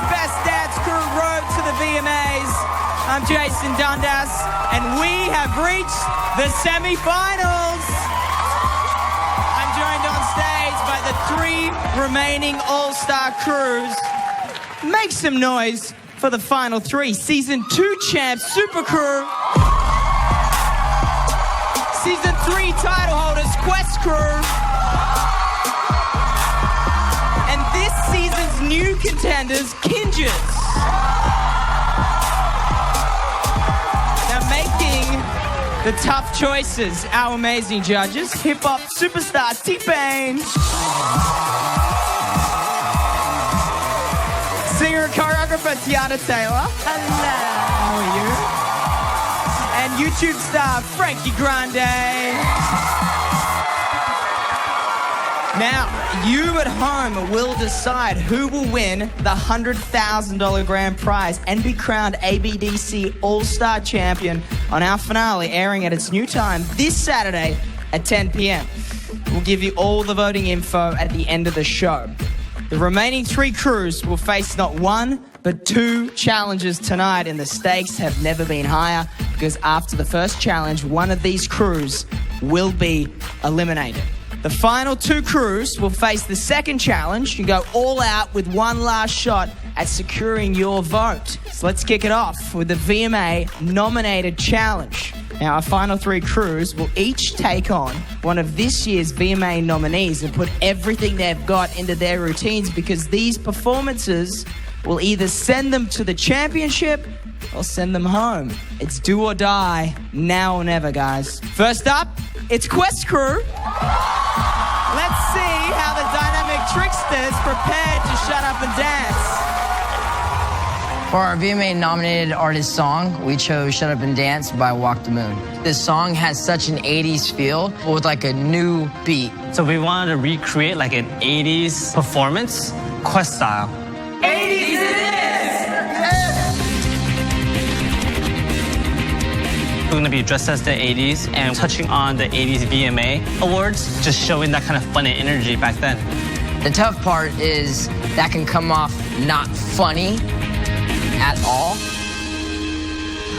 Best Dance Crew Road to the VMAs. I'm Jason Dundas, and we have reached the semi-finals. I'm joined on stage by the 3 remaining all-star crews. Make some noise for the final 3. Season 2 champ Super Crew. Season 3 title holders Quest Crew. And this season's new contenders Kinjaz. Now making the tough choices, our amazing judges, hip-hop superstar T-Pain. Singer and choreographer Tiana Taylor. Hello. How are you? And YouTube star Frankie Grande. Now, you at home will decide who will win the $100,000 grand prize and be crowned ABDC All-Star Champion on our finale, airing at its new time this Saturday at 10 p.m. We'll give you all the voting info at the end of the show. The remaining 3 crews will face not 1, but 2 challenges tonight, and the stakes have never been higher because after the first challenge, one of these crews will be eliminated. The final 2 crews will face the second challenge and go all out with one last shot at securing your vote. So let's kick it off with the VMA nominated challenge. Now, our final 3 crews will each take on one of this year's VMA nominees and put everything they've got into their routines, because these performances will either send them to the championship or send them home. It's do or die, now or never, guys. First up, it's Quest Crew. Let's see how the dynamic tricksters prepared to shut up and dance. For our VMA-nominated artist song, we chose Shut Up and Dance by Walk the Moon. This song has such an 80s feel with like a new beat. So we wanted to recreate like an 80s performance, Quest style. 80s it is! We're gonna be dressed as the 80s and touching on the 80s VMA Awards, just showing that kind of fun and energy back then. The tough part is that can come off not funny at all.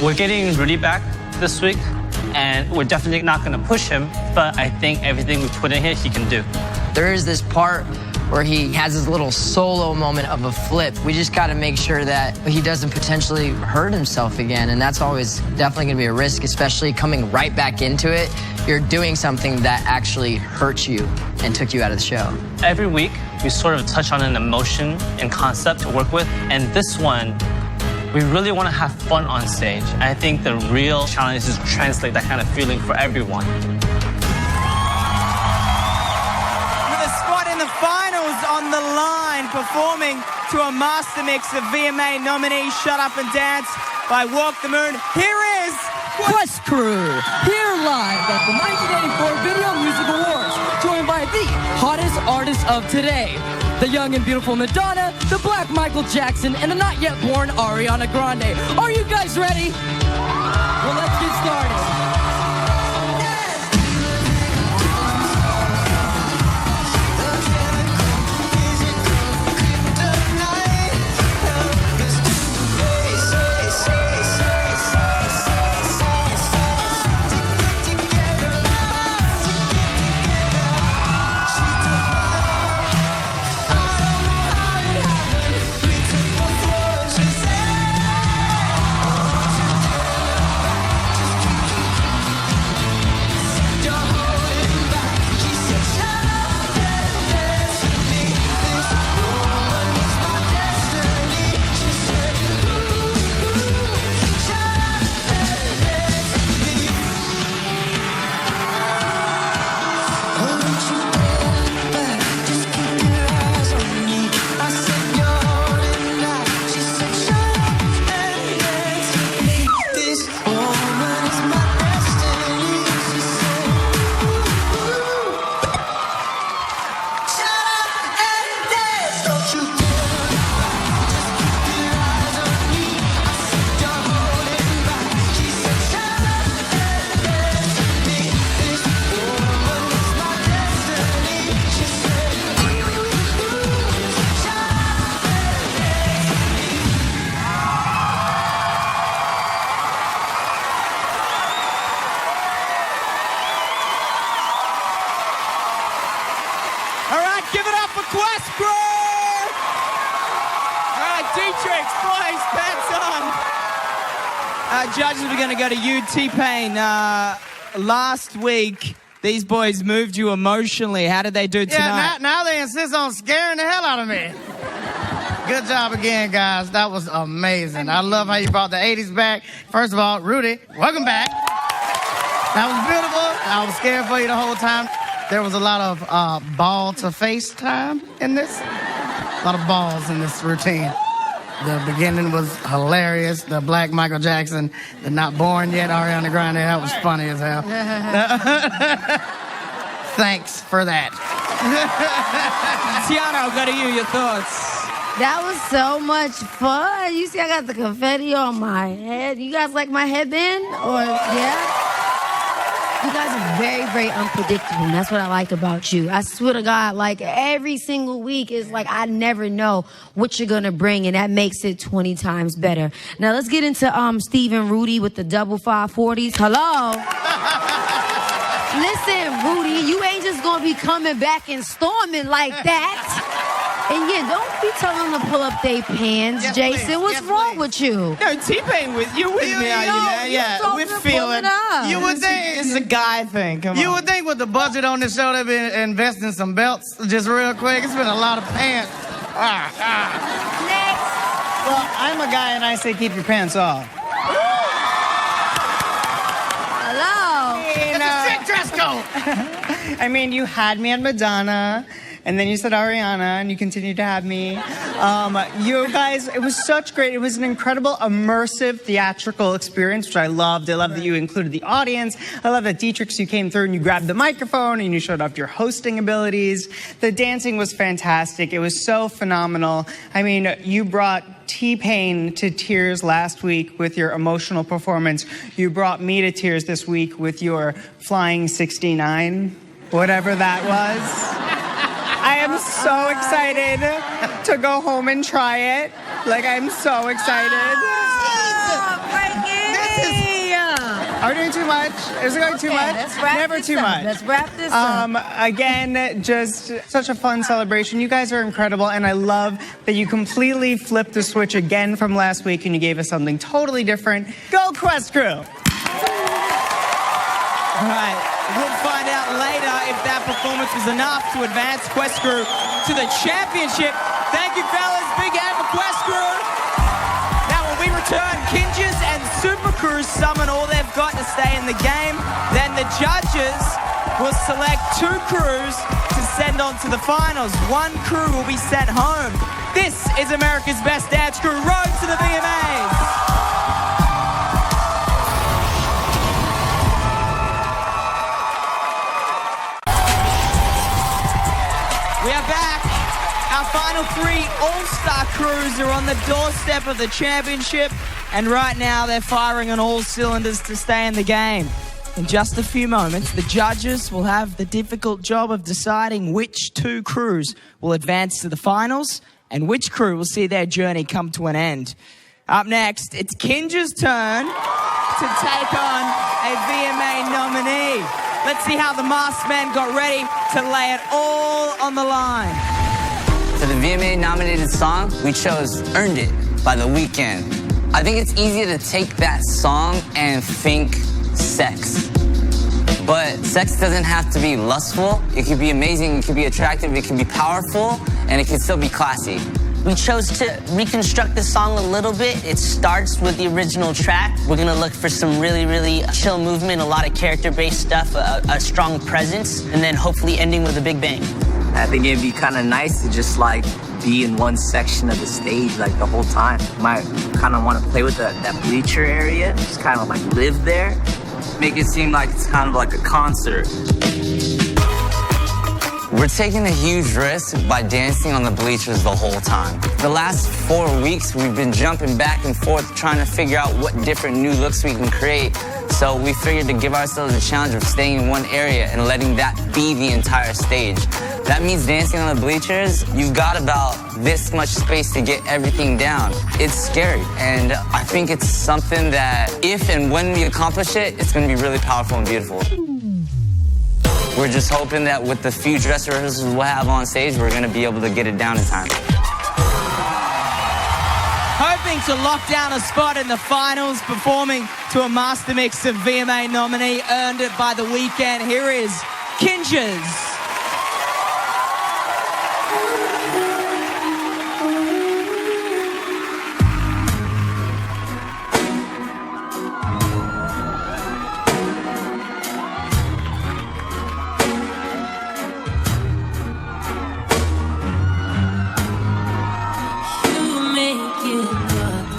We're getting Rudy back this week, and we're definitely not gonna push him, but I think everything we put in here, he can do. There is this part where he has his little solo moment of a flip. We just gotta make sure that he doesn't potentially hurt himself again, and that's always definitely gonna be a risk, especially coming right back into it. You're doing something that actually hurts you and took you out of the show. Every week, we sort of touch on an emotion and concept to work with, and this one, we really want to have fun on stage. I think the real challenge is to translate that kind of feeling for everyone. With a spot in the finals on the line, performing to a master mix of VMA nominee Shut Up and Dance by Walk the Moon, here is Quest Crew, here live at the 1984 Video Music Awards, joined by the hottest artists of today. The young and beautiful Madonna, the black Michael Jackson, and the not yet born Ariana Grande. Are you guys ready? Well, let's get started. Dietrich, boys, pants on. Judges, we're going to go to you, T-Pain. Last week, these boys moved you emotionally. How did they do tonight? Yeah, now they insist on scaring the hell out of me. Good job again, guys. That was amazing. I love how you brought the 80s back. First of all, Rudy, welcome back. That was beautiful. I was scared for you the whole time. There was a lot of ball to face time in this. A lot of balls in this routine. The beginning was hilarious. The Black Michael Jackson, the Not Born Yet Ariana Grande, that was funny as hell. Thanks for that. Tiana, I'll go to you. Your thoughts? That was so much fun. You see, I got the confetti on my head. You guys like my headband? Or, yeah? You guys are very, very unpredictable. And that's what I like about you. I swear to God, like, every single week is like I never know what you're going to bring, and that makes it 20 times better. Now, let's get into Steve and Rudy with the double 540s. Hello? Listen, Rudy, you ain't just going to be coming back and storming like that. And yeah, don't be telling them to pull up their pants, Yes, Jason. please. What's Yes, wrong please. with you? No, T-Pain with you with me, are you, man? Yeah, told we're them to feeling. pull it up. You would think. This is a guy thing. Come on. You would think with the budget on this show, they'd be investing some belts just real quick. It's been a lot of pants. Next. Well, I'm a guy and I say keep your pants off. Hello. It's a strict dress code. I mean, you had me at Madonna, and then you said Ariana, and you continue to have me. You guys, it was such great. It was an incredible, immersive, theatrical experience, which I loved. I love that you included the audience. I love that Dietrich, you came through and you grabbed the microphone and you showed off your hosting abilities. The dancing was fantastic. It was so phenomenal. I mean, you brought T-Pain to tears last week with your emotional performance. You brought me to tears this week with your Flying 69, whatever that was. I am so excited to go home and try it. Like, I'm so excited. Are we doing too much? Is it going too much? Never too much. Let's wrap this up. Again, just such a fun celebration. You guys are incredible, and I love that you completely flipped the switch again from last week and you gave us something totally different. Go Quest Crew! All right, we'll find out later if that performance was enough to advance Quest Crew to the championship. Thank you, fellas. Big hand for Quest Crew. Now, when we return, Kinjaz and Super Crews summon all they've got to stay in the game. Then the judges will select 2 crews to send on to the finals. 1 crew will be sent home. This is America's Best Dance Crew. Road to the VMAs. We are back. Our final 3 all-star crews are on the doorstep of the championship, and right now they're firing on all cylinders to stay in the game. In just a few moments, the judges will have the difficult job of deciding which 2 crews will advance to the finals and which crew will see their journey come to an end. Up next, it's Kinjaz's turn to take on a VMA nominee. Let's see how the masked men got ready to lay it all on the line. For the VMA nominated song, we chose Earned It by The Weeknd. I think it's easy to take that song and think sex. But sex doesn't have to be lustful. It could be amazing, it could be attractive, it can be powerful, and it can still be classy. We chose to reconstruct the song a little bit. It starts with the original track. We're gonna look for some really, really chill movement, a lot of character-based stuff, a strong presence, and then hopefully ending with a big bang. I think it'd be kind of nice to just like be in one section of the stage like the whole time. Might kind of want to play with that bleacher area, just kind of like live there. Make it seem like it's kind of like a concert. We're taking a huge risk by dancing on the bleachers the whole time. The last 4 weeks, we've been jumping back and forth trying to figure out what different new looks we can create. So we figured to give ourselves a challenge of staying in one area and letting that be the entire stage. That means dancing on the bleachers, you've got about this much space to get everything down. It's scary, and I think it's something that if and when we accomplish it, it's gonna be really powerful and beautiful. We're just hoping that with the few dress rehearsals we'll have on stage, we're gonna be able to get it down in time. Hoping to lock down a spot in the finals, performing to a master mix of VMA nominee, earned it by The Weeknd. Here is Kinjaz.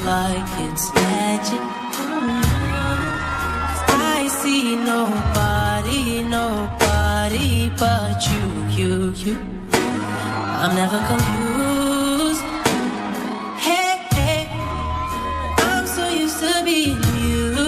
Like it's magic. I see nobody but you. I'm never confused. Hey, I'm so used to being used.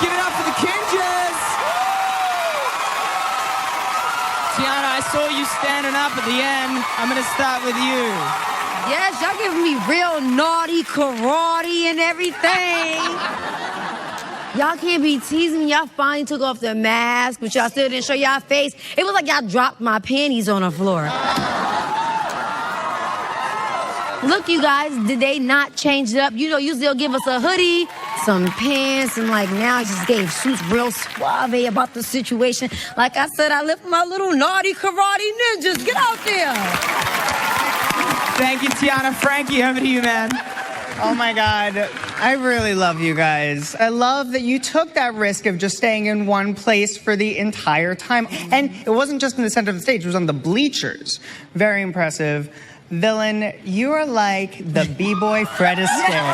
Give it up for the Kinjaz! Tiana, I saw you standing up at the end. I'm going to start with you. Yes, y'all giving me real naughty karate and everything. Y'all can't be teasing me. Y'all finally took off the mask, but y'all still didn't show y'all face. It was like y'all dropped my panties on the floor. Look, you guys, did they not change it up? You know, usually they'll give us a hoodie, some pants, and like now I just gave Suits real suave about the situation. Like I said, I lift my little naughty karate ninjas. Get out there. Thank you, Tiana. Frankie, over to you, man. Oh my God, I really love you guys. I love that you took that risk of just staying in one place for the entire time. And it wasn't just in the center of the stage, it was on the bleachers. Very impressive. Villain, you are like the B-boy Fred Astaire.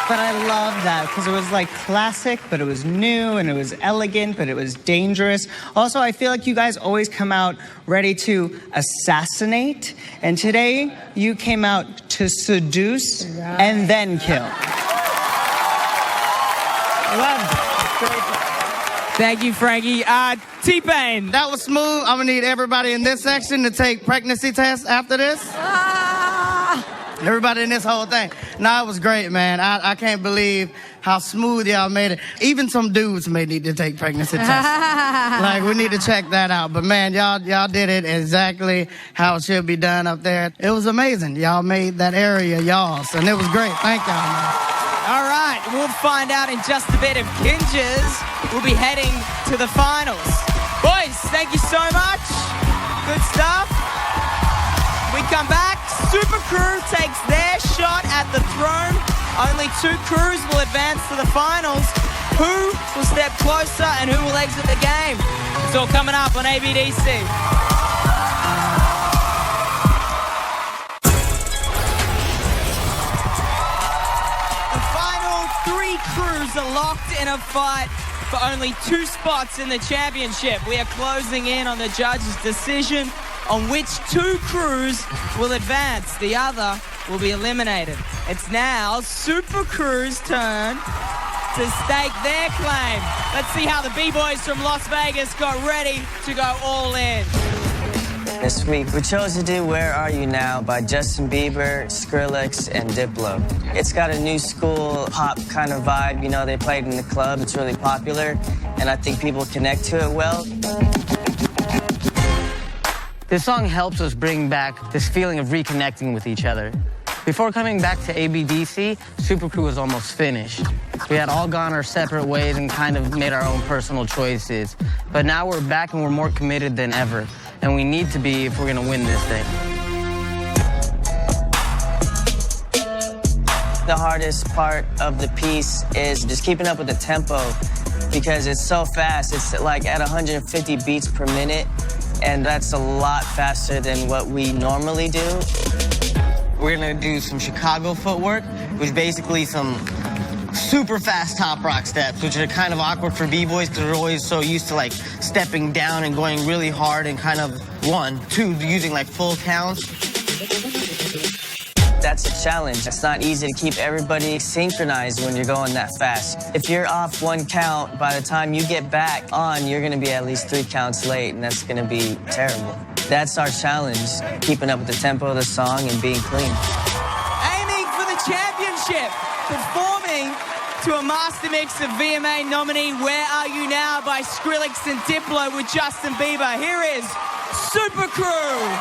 But I love that because it was like classic, but it was new and it was elegant, but it was dangerous. Also, I feel like you guys always come out ready to assassinate. And today, you came out to seduce and then kill. Love it. Thank you, Frankie. T-Pain. That was smooth. I'm gonna need everybody in this section to take pregnancy tests after this. Everybody in this whole thing. No, it was great, man. I can't believe how smooth y'all made it. Even some dudes may need to take pregnancy tests. Like, we need to check that out. But man, y'all did it exactly how it should be done up there. It was amazing. Y'all made that area y'all's, and it was great. Thank y'all, man. All right, we'll find out in just a bit if Kinjaz will be heading to the finals. Boys, thank you so much. Good stuff. We come back. Super Crew takes their shot at the throne. Only 2 crews will advance to the finals. Who will step closer and who will exit the game? It's all coming up on ABDC. The final 3 crews are locked in a fight for only 2 spots in the championship. We are closing in on the judge's decision on which 2 crews will advance. The other will be eliminated. It's now Super Crew's turn to stake their claim. Let's see how the B-Boys from Las Vegas got ready to go all in. This week, we chose to do Where Are You Now by Justin Bieber, Skrillex, and Diplo. It's got a new school pop kind of vibe. You know, they played in the club. It's really popular, and I think people connect to it well. This song helps us bring back this feeling of reconnecting with each other. Before coming back to ABDC, Super Crew was almost finished. We had all gone our separate ways and kind of made our own personal choices. But now we're back and we're more committed than ever. And we need to be if we're gonna win this thing. The hardest part of the piece is just keeping up with the tempo because it's so fast. It's like at 150 beats per minute, and that's a lot faster than what we normally do. We're gonna do some Chicago footwork, which is basically some super fast top rock steps, which are kind of awkward for b-boys because they're always so used to like stepping down and going really hard and kind of 1, 2, using like full counts. That's a challenge. It's not easy to keep everybody synchronized when you're going that fast. If you're off 1 count, by the time you get back on, you're gonna be at least 3 counts late, and that's gonna be terrible. That's our challenge, keeping up with the tempo of the song and being clean. Aiming for the championship, performing to a master mix of VMA nominee Where Are You Now by Skrillex and Diplo with Justin Bieber. Here is Super Crew.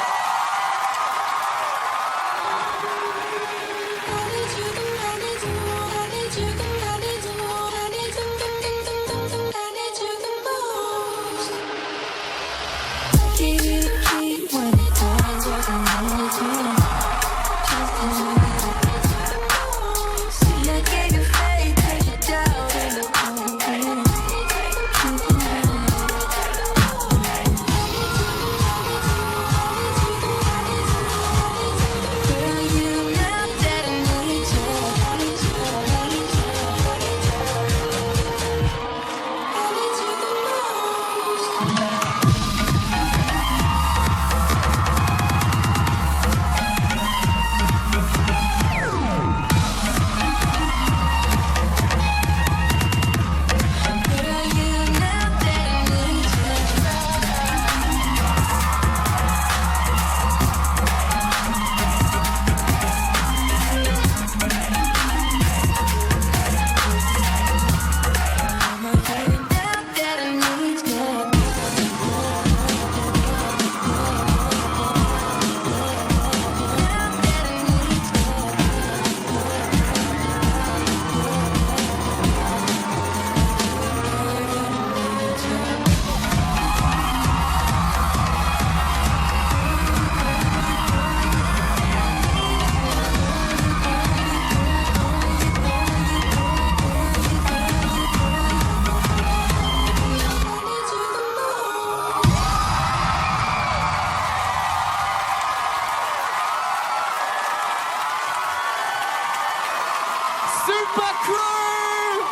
Super Crew!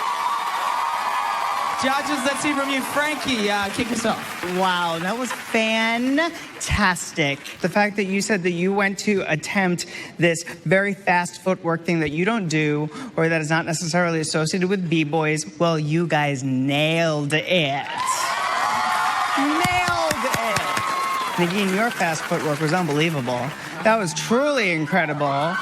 Judges, let's hear from you. Frankie, kick us off. Wow, that was fantastic. The fact that you said that you went to attempt this very fast footwork thing that you don't do or that is not necessarily associated with b-boys, well, you guys nailed it. Nailed it. Nadine, your fast footwork was unbelievable. That was truly incredible.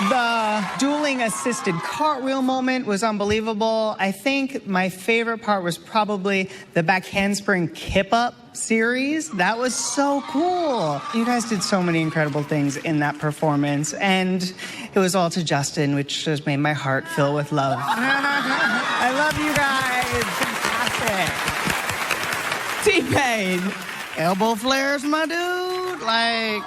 The dueling assisted cartwheel moment was unbelievable. I think my favorite part was probably the back handspring kip up series. That was so cool. You guys did so many incredible things in that performance, and it was all to Justin, which just made my heart fill with love. I love you guys. Fantastic. T-Pain. Elbow flares, my dude. Like,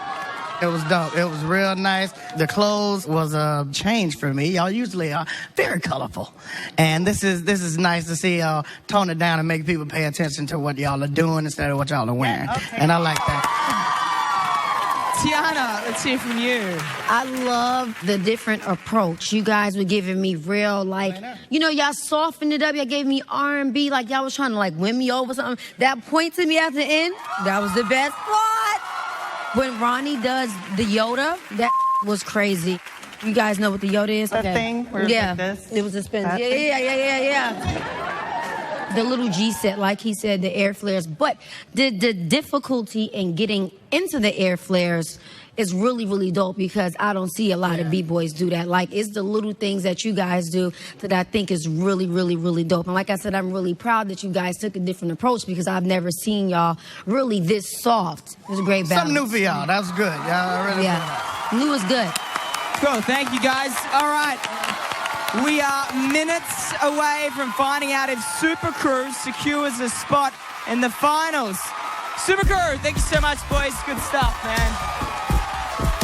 it was dope. It was real nice. The clothes was a change for me. Y'all usually are very colorful. And this is nice to see y'all tone it down and make people pay attention to what y'all are doing instead of what y'all are wearing. Yeah, okay. And I like that. Tiana, let's hear from you. I love the different approach. You guys were giving me real, like, y'all softened it up. Y'all gave me R&B, like y'all was trying to like win me over something. That point to me at the end, that was the best part. When Ronnie does the Yoda, that was crazy. You guys know what the Yoda is? That thing where it's like this? It was a spin. Yeah. The little G set, like he said, the air flares. But the difficulty in getting into the air flares is really, really dope because I don't see a lot of B-boys do that. Like, it's the little things that you guys do that I think is really, really, really dope. And like I said, I'm really proud that you guys took a different approach because I've never seen y'all really this soft. It was a great battle. Something new for y'all. That was good. Y'all really New was good. Cool, thank you guys. All right. We are minutes away from finding out if Super Crew secures a spot in the finals. Super Crew, thank you so much, boys. Good stuff, man.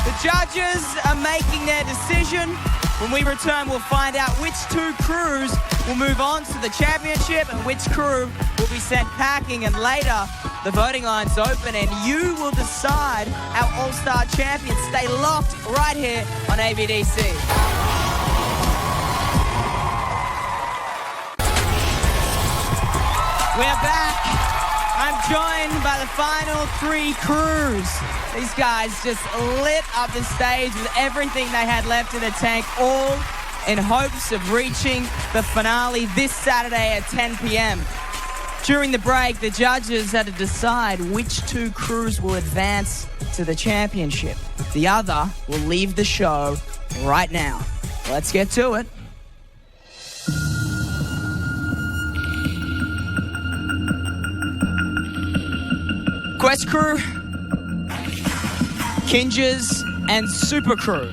The judges are making their decision. When we return, we'll find out which two crews will move on to the championship and which crew will be sent packing. And later, the voting line's open and you will decide our All-Star champions. Stay locked right here on ABDC. We're back. I'm joined by the final three crews. These guys just lit up the stage with everything they had left in the tank, all in hopes of reaching the finale this Saturday at 10 p.m. During the break, the judges had to decide which two crews will advance to the championship. The other will leave the show right now. Let's get to it. Quest Crew, Kinjaz, and Super Crew.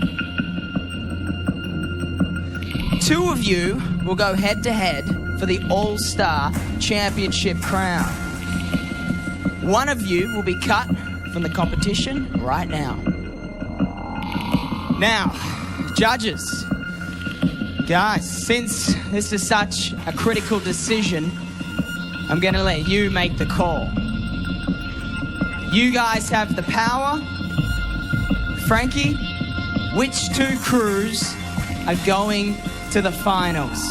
Two of you will go head-to-head for the All-Star Championship crown. One of you will be cut from the competition right now. Now, judges, guys, since this is such a critical decision, I'm going to let you make the call. You guys have the power. Frankie, which two crews are going to the finals?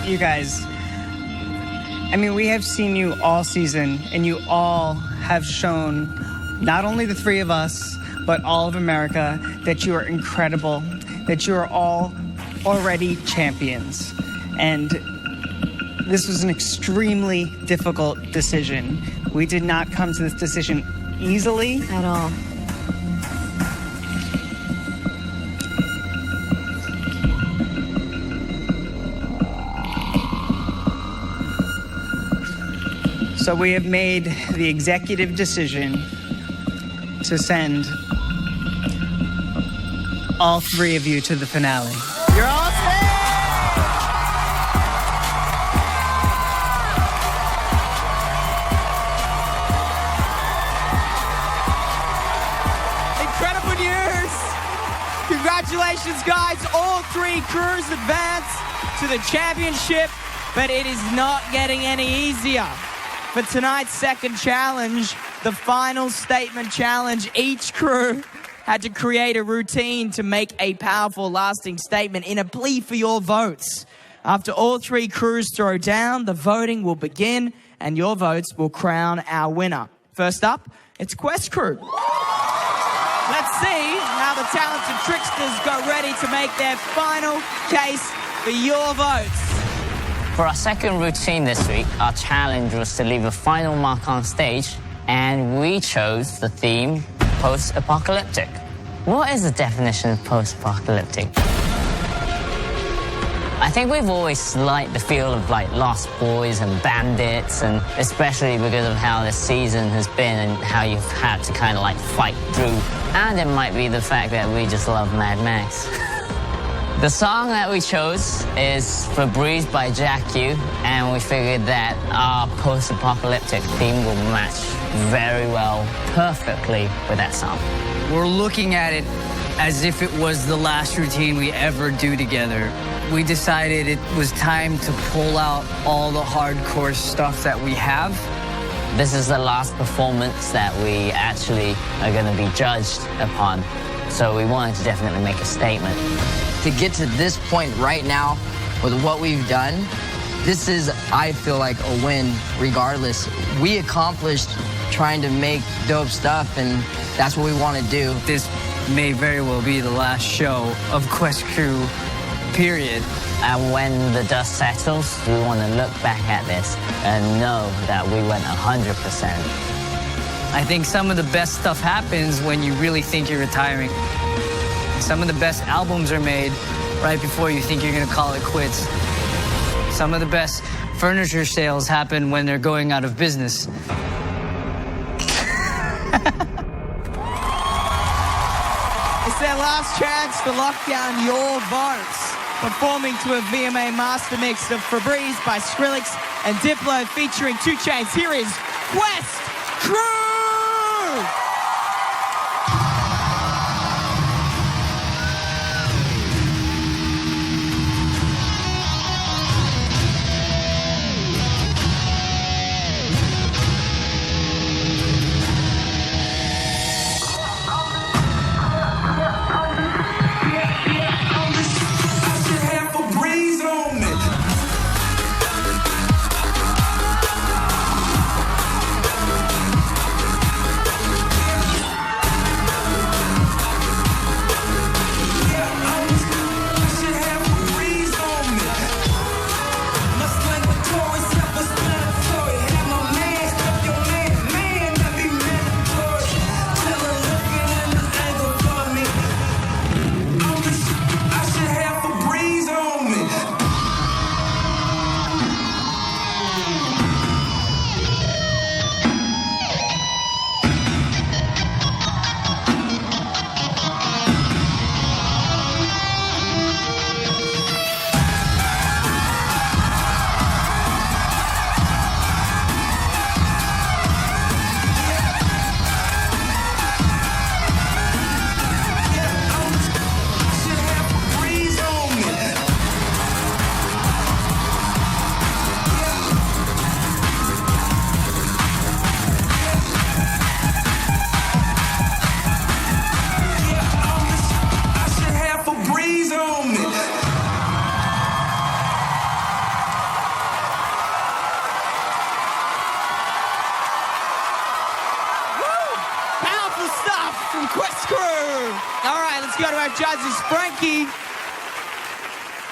You guys, I mean, we have seen you all season, and you all have shown, not only the three of us, but all of America, that you are incredible, that you are all already champions. And this was an extremely difficult decision. We did not come to this decision easily. At all. So we have made the executive decision to send all three of you to the finale. You're all set! Congratulations, guys. All three crews advance to the championship, but it is not getting any easier. For tonight's second challenge, the final statement challenge, each crew had to create a routine to make a powerful, lasting statement in a plea for your votes. After all three crews throw down, the voting will begin, and your votes will crown our winner. First up, it's Quest Crew. Let's see how the talented tricksters got ready to make their final case for your votes. For our second routine this week, our challenge was to leave a final mark on stage, and we chose the theme post-apocalyptic. What is the definition of post-apocalyptic? I think we've always liked the feel of like Lost Boys and Bandits, and especially because of how this season has been and how you've had to kind of like fight through. And it might be the fact that we just love Mad Max. The song that we chose is Febreze by Jack U, and we figured that our post-apocalyptic theme will match very well, perfectly with that song. We're looking at it as if it was the last routine we ever do together. We decided it was time to pull out all the hardcore stuff that we have. This is the last performance that we actually are going to be judged upon, so we wanted to definitely make a statement. To get to this point right now with what we've done, this is, I feel like, a win regardless. We accomplished trying to make dope stuff, and that's what we want to do. This may very well be the last show of Quest Crew, period. And when the dust settles, we want to look back at this and know that we went 100%. I think some of the best stuff happens when you really think you're retiring. Some of the best albums are made right before you think you're going to call it quits. Some of the best furniture sales happen when they're going out of business. It's their last chance to lock down your votes. Performing to a VMA master mix of Febreze by Skrillex and Diplo featuring 2 Chainz. Here is Quest Crew! From Quest Crew. All right, let's go to our judges. Frankie.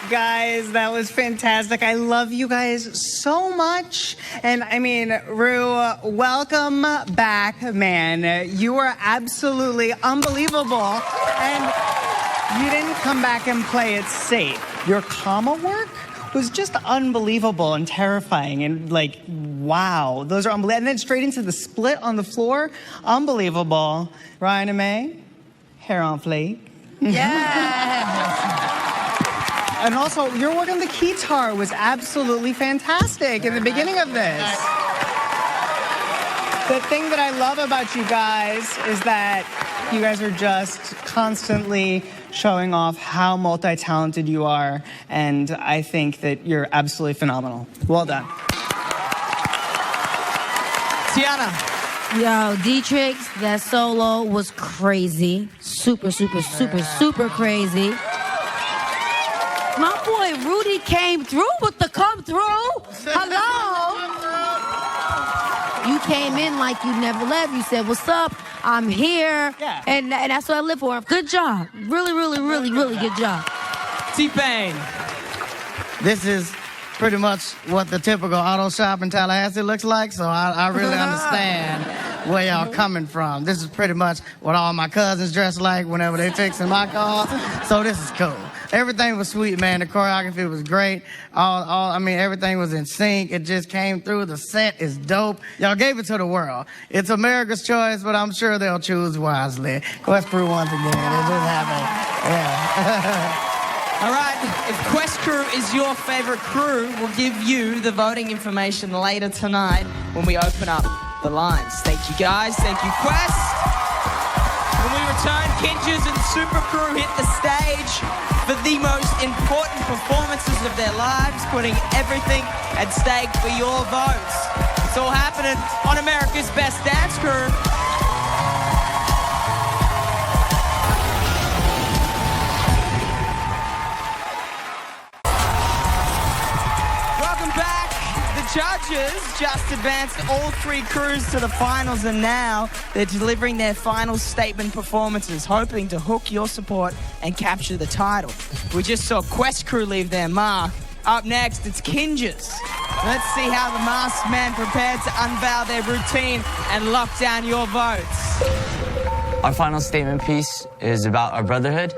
Guys, that was fantastic. I love you guys so much. And I mean, Rue, welcome back, man. You were absolutely unbelievable. And you didn't come back and play it safe. Your comma work was just unbelievable and terrifying and like, wow, those are unbelievable. And then straight into the split on the floor, unbelievable. Ryan and May, hair on fleek. Yeah. And also, your work on the guitar was absolutely fantastic in the beginning of this. The thing that I love about you guys is that you guys are just constantly showing off how multi-talented you are, and I think that you're absolutely phenomenal. Well done. Tiana. Yo, Dietrich, that solo was crazy. Super, super, super, super crazy. My boy Rudy came through with the come through. Hello. You came in like you never left. You said, what's up? I'm here. Yeah. And that's what I live for. Good job. Really, really, really, really good job. T-Pain. This is pretty much what the typical auto shop in Tallahassee looks like, so I really understand where y'all coming from. This is pretty much what all my cousins dress like whenever they fixing my car, so this is cool. Everything was sweet, man. The choreography was great. I mean, everything was in sync. It just came through. The set is dope. Y'all gave it to the world. It's America's choice, but I'm sure they'll choose wisely. Quest Crew once again. It just happened. Yeah. All right, if Quest Crew is your favorite crew, we'll give you the voting information later tonight when we open up the lines. Thank you, guys. Thank you, Quest. When we return, Kinjaz and Super Crew hit the stage for the most important performances of their lives, putting everything at stake for your votes. It's all happening on America's Best Dance Crew. Judges just advanced all 3 crews to the finals, and now they're delivering their final statement performances, hoping to hook your support and capture the title. We just saw Quest Crew leave their mark. Up next, it's Kinjaz. Let's see how the masked men prepared to unveil their routine and lock down your votes. Our final statement piece is about our brotherhood.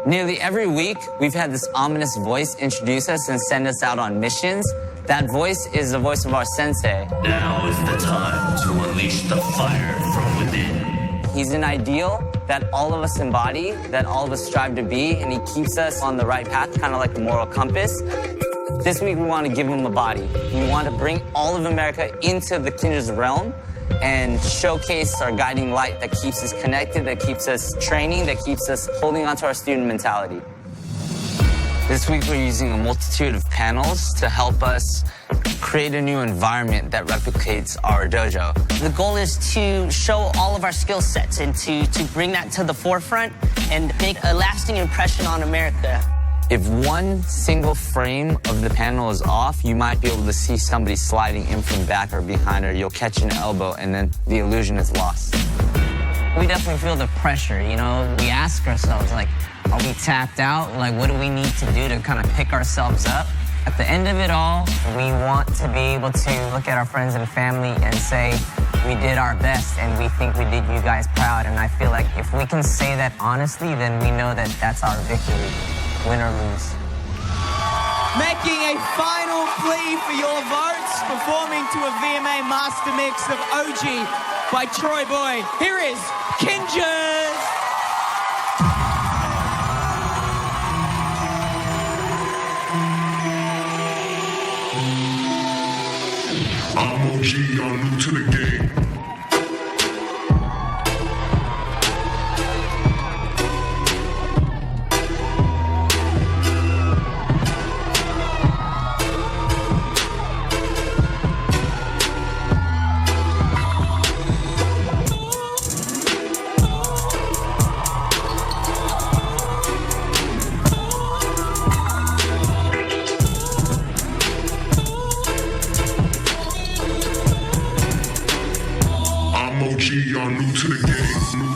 Nearly every week, we've had this ominous voice introduce us and send us out on missions. That voice is the voice of our sensei. Now is the time to unleash the fire from within. He's an ideal that all of us embody, that all of us strive to be, and he keeps us on the right path, kind of like a moral compass. This week, we want to give him a body. We want to bring all of America into the Kinjaz realm and showcase our guiding light that keeps us connected, that keeps us training, that keeps us holding on to our student mentality. This week, we're using a multitude of panels to help us create a new environment that replicates our dojo. The goal is to show all of our skill sets and to bring that to the forefront and make a lasting impression on America. If one single frame of the panel is off, you might be able to see somebody sliding in from back or behind, or you'll catch an elbow, and then the illusion is lost. We definitely feel the pressure, you know? We ask ourselves, like, are we tapped out? Like, what do we need to do to kind of pick ourselves up? At the end of it all, we want to be able to look at our friends and family and say, we did our best and we think we did you guys proud. And I feel like if we can say that honestly, then we know that that's our victory, win or lose. Making a final plea for your votes, performing to a VMA master mix of OG by Troy Boy. Here is Kinjaz. I'm OG, y'all new to the game. Y'all new to the game, new.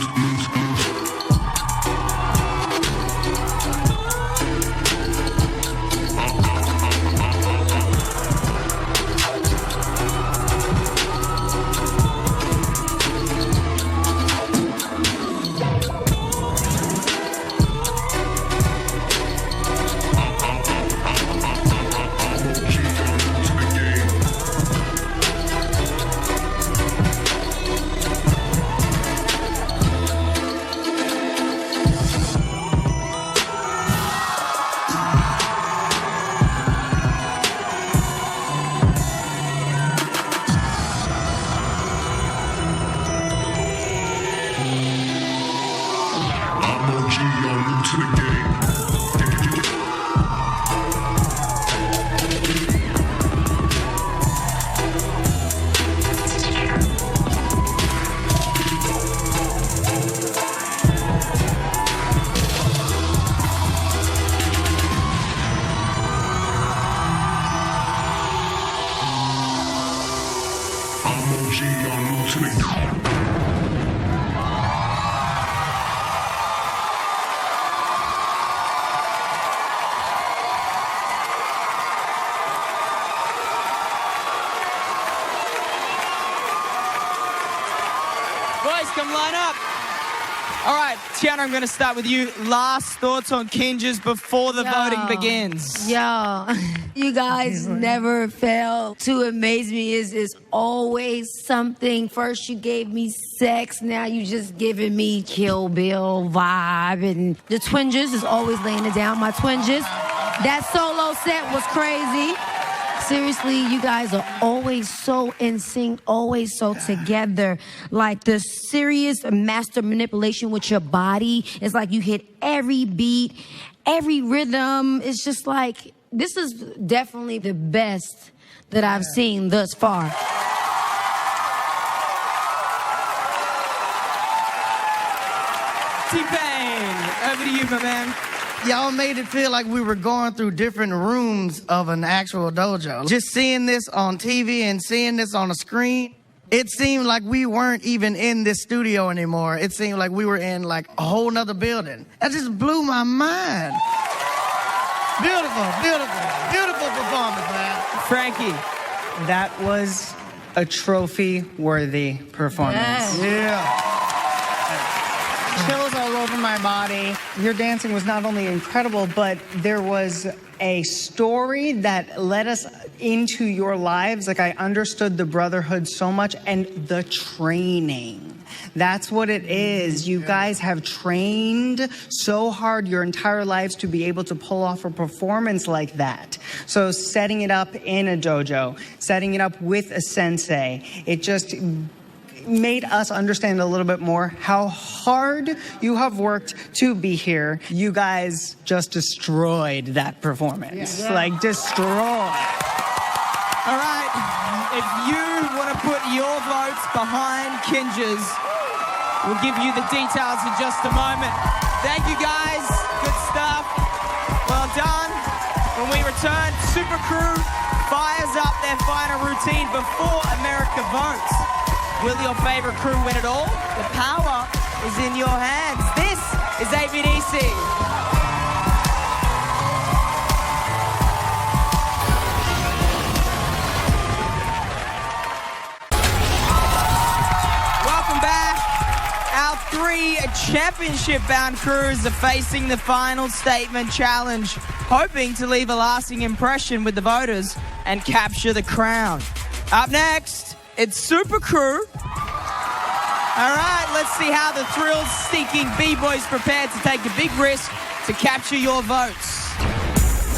Boys, come line up. All right, Tiana, I'm going to start with you. Last thoughts on Kinjaz before the voting begins. Yo, you guys never fail to amaze me. It's always something. First you gave me sex, now you just giving me Kill Bill vibe. And the Twinjaz is always laying it down. My Twinjaz, that solo set was crazy. Seriously, you guys are always so in sync, always so together. Like the serious master manipulation with your body. It's like you hit every beat, every rhythm. It's just like, this is definitely the best that I've seen thus far. T-Pain, over to you, my man. Y'all made it feel like we were going through different rooms of an actual dojo. Just seeing this on TV and seeing this on a screen, it seemed like we weren't even in this studio anymore. It seemed like we were in like a whole nother building. That just blew my mind. Beautiful, beautiful, beautiful performance, man. Frankie. That was a trophy-worthy performance. Yeah. Chills all over my body. Your dancing was not only incredible, but there was a story that led us into your lives. Like, I understood the brotherhood so much and the training. That's what it is. You guys have trained so hard your entire lives to be able to pull off a performance like that. So setting it up in a dojo, setting it up with a sensei, it just made us understand a little bit more how hard you have worked to be here. You guys just destroyed that performance. Like, destroyed. All right, if you want to put your votes behind Kinjaz, we'll give you the details in just a moment. Thank you, guys. Good stuff. Well done. When we return, Super Crew fires up their final routine before America votes. Will your favorite crew win it all? The power is in your hands. This is ABDC. Our three championship-bound crews are facing the final statement challenge, hoping to leave a lasting impression with the voters and capture the crown. Up next, it's Super Crew. All right, let's see how the thrill-seeking B-boys prepared to take a big risk to capture your votes.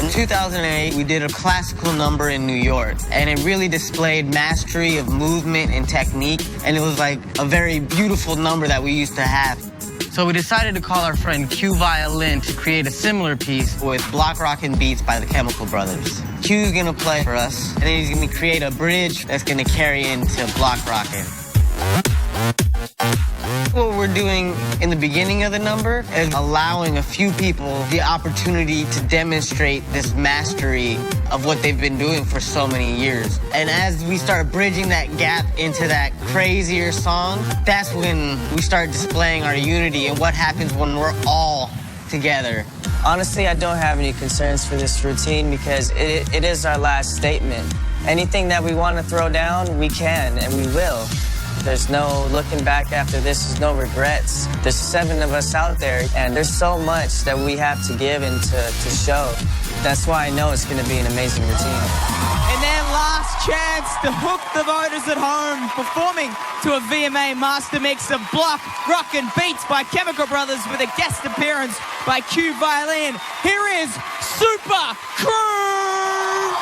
In 2008, we did a classical number in New York, and it really displayed mastery of movement and technique, and it was like a very beautiful number that we used to have. So we decided to call our friend Q Violin to create a similar piece with block rockin' beats by the Chemical Brothers. Q's gonna play for us, and then he's gonna create a bridge that's gonna carry into block rockin'. What we're doing in the beginning of the number is allowing a few people the opportunity to demonstrate this mastery of what they've been doing for so many years. And as we start bridging that gap into that crazier song, that's when we start displaying our unity and what happens when we're all together. Honestly, I don't have any concerns for this routine because it is our last statement. Anything that we want to throw down, we can and we will. There's no looking back after this, there's no regrets. There's 7 of us out there, and there's so much that we have to give and to show. That's why I know it's going to be an amazing routine. And their last chance to hook the voters at home, performing to a VMA master mix of block, rock, and beats by Chemical Brothers with a guest appearance by Q Violin. Here is Super Crew!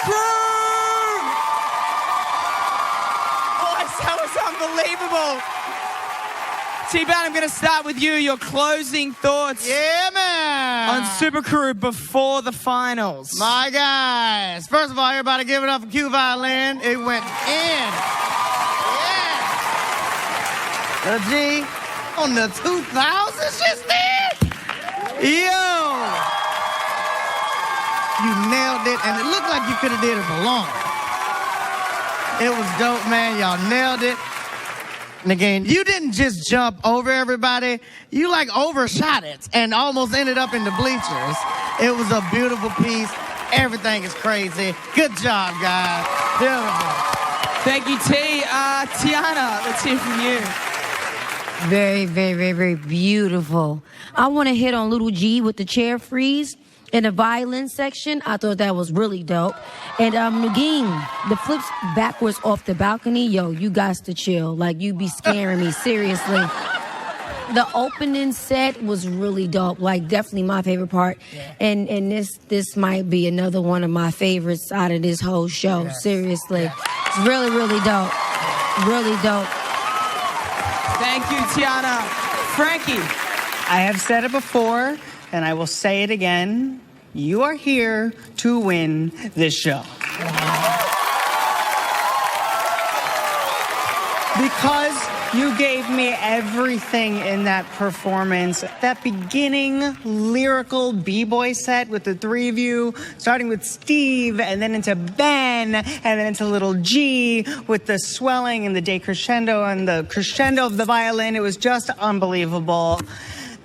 Crew! Boys, that was unbelievable. T-Bone, I'm going to start with you. Your closing thoughts. Yeah, man. On Super Crew before the finals. My guys. First of all, everybody give it up for Q Violin. It went in. Yeah. The G on the 2000s just did. Yo. You nailed it, and it looked like you could have did it for longer. It was dope, man. Y'all nailed it. And again, you didn't just jump over everybody. You like overshot it and almost ended up in the bleachers. It was a beautiful piece. Everything is crazy. Good job, guys. Beautiful. Thank you, T. Tiana, let's hear from you. Very, very, very, very beautiful. I want to hit on Little G with the chair freeze in the violin section. I thought that was really dope. And Nagin, the flips backwards off the balcony, yo, you got to chill. Like, you be scaring me, seriously. The opening set was really dope. Like, definitely my favorite part. Yeah. And this might be another one of my favorites out of this whole show. Yes. Seriously. Yes. It's really, really dope. Really dope. Thank you, Tiana. Frankie. I have said it before, and I will say it again. You are here to win this show. Because you gave me everything in that performance. That beginning lyrical B-boy set with the three of you, starting with Steve, and then into Ben, and then into Little G, with the swelling and the decrescendo and the crescendo of the violin. It was just unbelievable.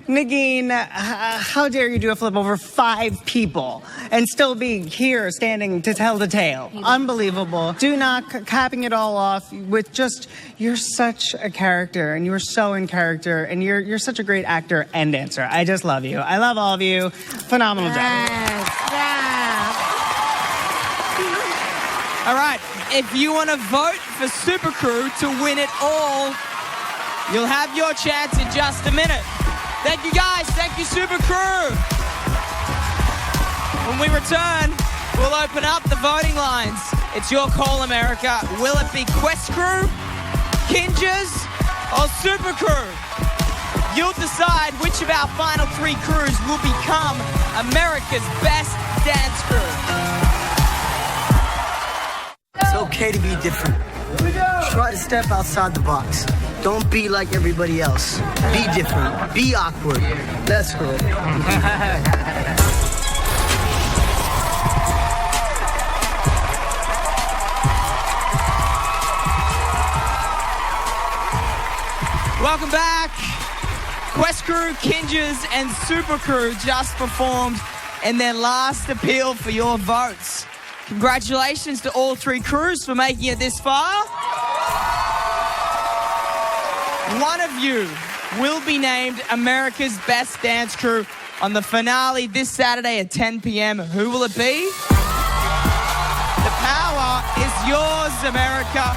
Nagin, how dare you do a flip over 5 people and still be here standing to tell the tale? Unbelievable. Do not capping it all off with just, you're such a character, and you are so in character, and you're such a great actor and dancer. I just love you. I love all of you. Phenomenal job. Yeah. All right, if you want to vote for Super Crew to win it all, you'll have your chance in just a minute. Thank you, guys. Thank you, Super Crew. When we return, we'll open up the voting lines. It's your call, America. Will it be Quest Crew, Kinjaz, or Super Crew? You'll decide which of our final 3 crews will become America's best dance crew. It's okay to be different. Try to step outside the box. Don't be like everybody else. Be different. Be awkward. That's good. Welcome back. Quest Crew, Kinjaz, and Super Crew just performed in their last appeal for your votes. Congratulations to all 3 crews for making it this far. One of you will be named America's Best Dance Crew on the finale this Saturday at 10 p.m. Who will it be? The power is yours, America.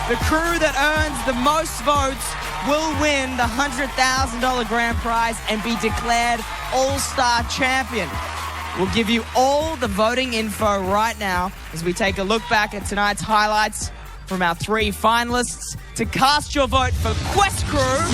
The crew that earns the most votes will win the $100,000 grand prize and be declared All-Star Champion. We'll give you all the voting info right now as we take a look back at tonight's highlights from our 3 finalists. To cast your vote for Quest Crew,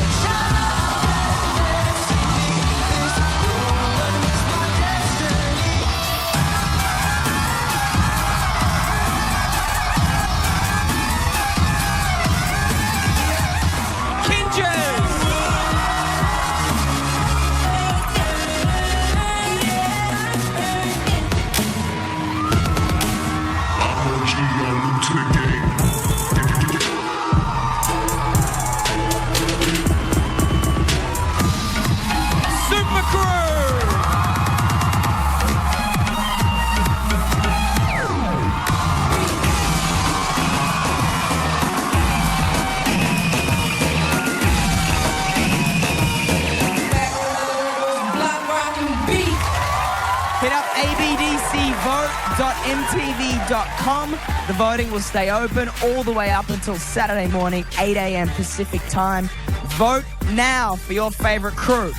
abdcvote.mtv.com. The voting will stay open all the way up until Saturday morning, 8 a.m. Pacific time. Vote now for your favorite crew.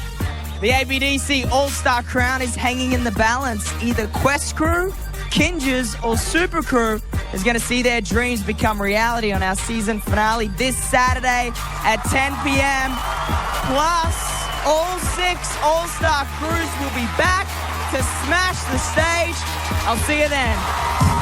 The ABDC All-Star crown is hanging in the balance. Either Quest Crew Kinjaz or Super Crew is going to see their dreams become reality on our season finale this Saturday at 10 p.m. Plus, all 6 All-Star crews will be back to smash the stage. I'll see you then.